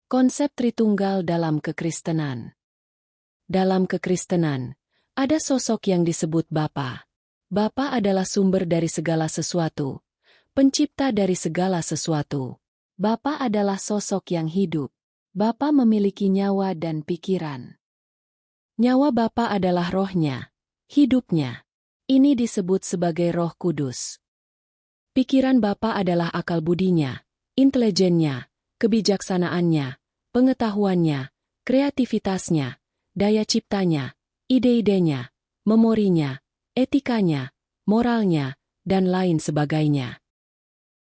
Konsep Tritunggal dalam kekristenan. Dalam kekristenan, ada sosok yang disebut Bapa. Bapa adalah sumber dari segala sesuatu, pencipta dari segala sesuatu. Bapa adalah sosok yang hidup. Bapa memiliki nyawa dan pikiran. Nyawa Bapa adalah rohnya, hidupnya. Ini disebut sebagai Roh Kudus. Pikiran Bapa adalah akal budinya, intelijennya, kebijaksanaannya, pengetahuannya, kreativitasnya, daya ciptanya, ide-idenya, memorinya, etikanya, moralnya, dan lain sebagainya.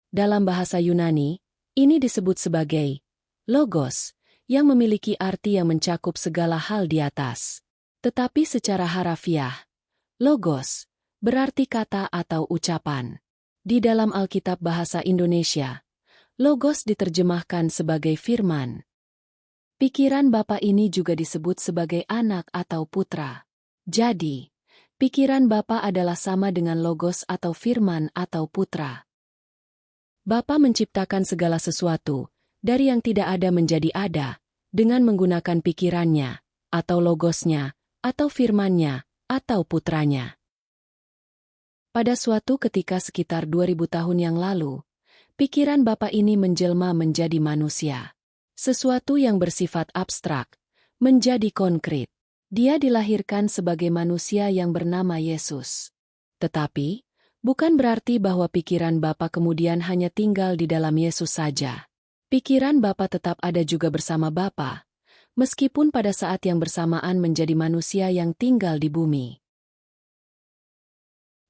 Dalam bahasa Yunani, ini disebut sebagai logos, yang memiliki arti yang mencakup segala hal di atas. Tetapi secara harafiah, logos berarti kata atau ucapan. Di dalam Alkitab Bahasa Indonesia, logos diterjemahkan sebagai firman. Pikiran Bapa ini juga disebut sebagai anak atau putra. Jadi, pikiran Bapa adalah sama dengan logos atau firman atau putra. Bapa menciptakan segala sesuatu, dari yang tidak ada menjadi ada, dengan menggunakan pikirannya, atau logosnya, atau firmannya, atau putranya. Pada suatu ketika sekitar 2000 tahun yang lalu, pikiran Bapa ini menjelma menjadi manusia. Sesuatu yang bersifat abstrak, menjadi konkret. Dia dilahirkan sebagai manusia yang bernama Yesus. Tetapi, bukan berarti bahwa pikiran Bapa kemudian hanya tinggal di dalam Yesus saja. Pikiran Bapa tetap ada juga bersama Bapa, meskipun pada saat yang bersamaan menjadi manusia yang tinggal di bumi.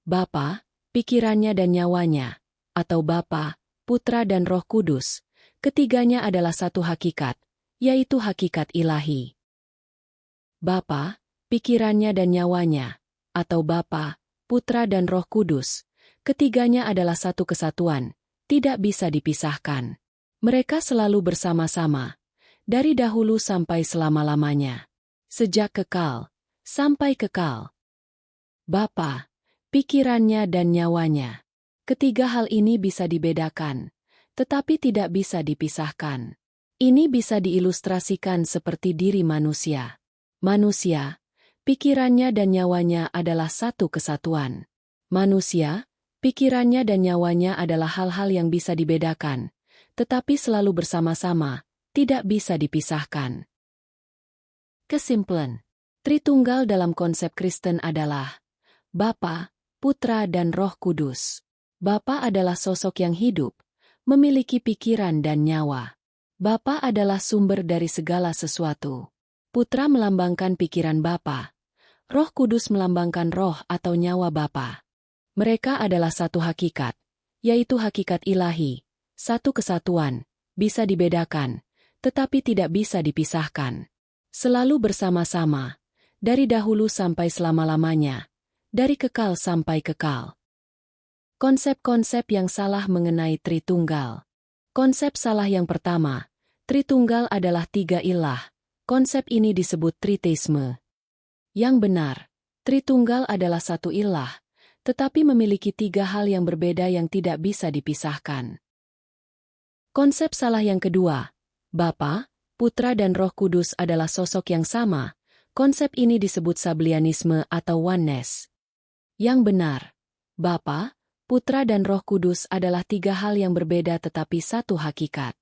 Bapa, pikirannya dan nyawanya, atau Bapa, Putra dan Roh Kudus, ketiganya adalah satu hakikat, yaitu hakikat ilahi. Bapa, pikirannya dan nyawanya, atau Bapa, Putra dan Roh Kudus, ketiganya adalah satu kesatuan, tidak bisa dipisahkan. Mereka selalu bersama-sama, dari dahulu sampai selama-lamanya. Sejak kekal, sampai kekal. Bapa, pikirannya dan nyawanya. Ketiga hal ini bisa dibedakan, tetapi tidak bisa dipisahkan. Ini bisa diilustrasikan seperti diri manusia. Manusia, pikirannya dan nyawanya adalah satu kesatuan. Manusia, pikirannya dan nyawanya adalah hal-hal yang bisa dibedakan, tetapi selalu bersama-sama, tidak bisa dipisahkan. Kesimpulan, Tritunggal dalam konsep Kristen adalah Bapa, Putra dan Roh Kudus. Bapa adalah sosok yang hidup, memiliki pikiran dan nyawa. Bapa adalah sumber dari segala sesuatu. Putra melambangkan pikiran Bapa. Roh Kudus melambangkan roh atau nyawa Bapa. Mereka adalah satu hakikat, yaitu hakikat ilahi, satu kesatuan, bisa dibedakan, tetapi tidak bisa dipisahkan. Selalu bersama-sama, dari dahulu sampai selama-lamanya, dari kekal sampai kekal. Konsep-konsep yang salah mengenai Tritunggal. Konsep salah yang pertama, Tritunggal adalah tiga ilah. Konsep ini disebut triteisme. Yang benar, Tritunggal adalah satu ilah, tetapi memiliki tiga hal yang berbeda yang tidak bisa dipisahkan. Konsep salah yang kedua, Bapa, Putra dan Roh Kudus adalah sosok yang sama. Konsep ini disebut sablianisme atau oneness. Yang benar, Bapa, Putra dan Roh Kudus adalah tiga hal yang berbeda tetapi satu hakikat.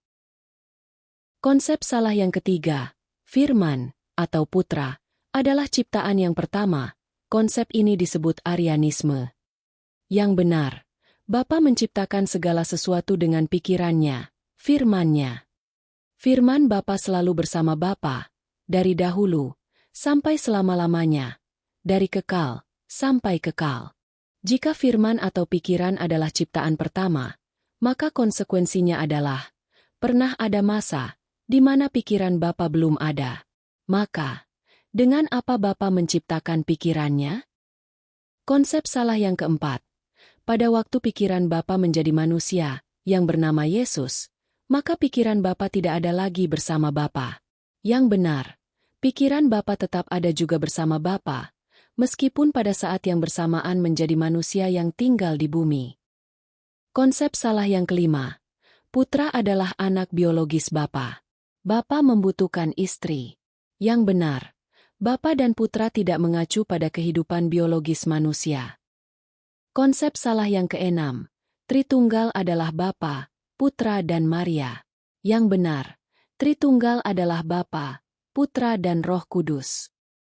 Konsep salah yang ketiga, Firman, atau Putra, adalah ciptaan yang pertama. Konsep ini disebut Arianisme. Yang benar, Bapa menciptakan segala sesuatu dengan pikirannya, firman-Nya. Firman Bapa selalu bersama Bapa, dari dahulu, sampai selama-lamanya, dari kekal, sampai kekal. Jika firman atau pikiran adalah ciptaan pertama, maka konsekuensinya adalah, pernah ada masa, di mana pikiran Bapa belum ada. Maka, dengan apa Bapa menciptakan pikirannya? Konsep salah yang keempat. Pada waktu pikiran Bapa menjadi manusia, yang bernama Yesus, maka pikiran Bapa tidak ada lagi bersama Bapa. Yang benar, pikiran Bapa tetap ada juga bersama Bapa, meskipun pada saat yang bersamaan menjadi manusia yang tinggal di bumi. Konsep salah yang kelima. Putra adalah anak biologis Bapa. Bapa membutuhkan istri. Yang benar, Bapa dan Putra tidak mengacu pada kehidupan biologis manusia. Konsep salah yang keenam, Tritunggal adalah Bapa, Putra dan Maria. Yang benar, Tritunggal adalah Bapa, Putra dan Roh Kudus.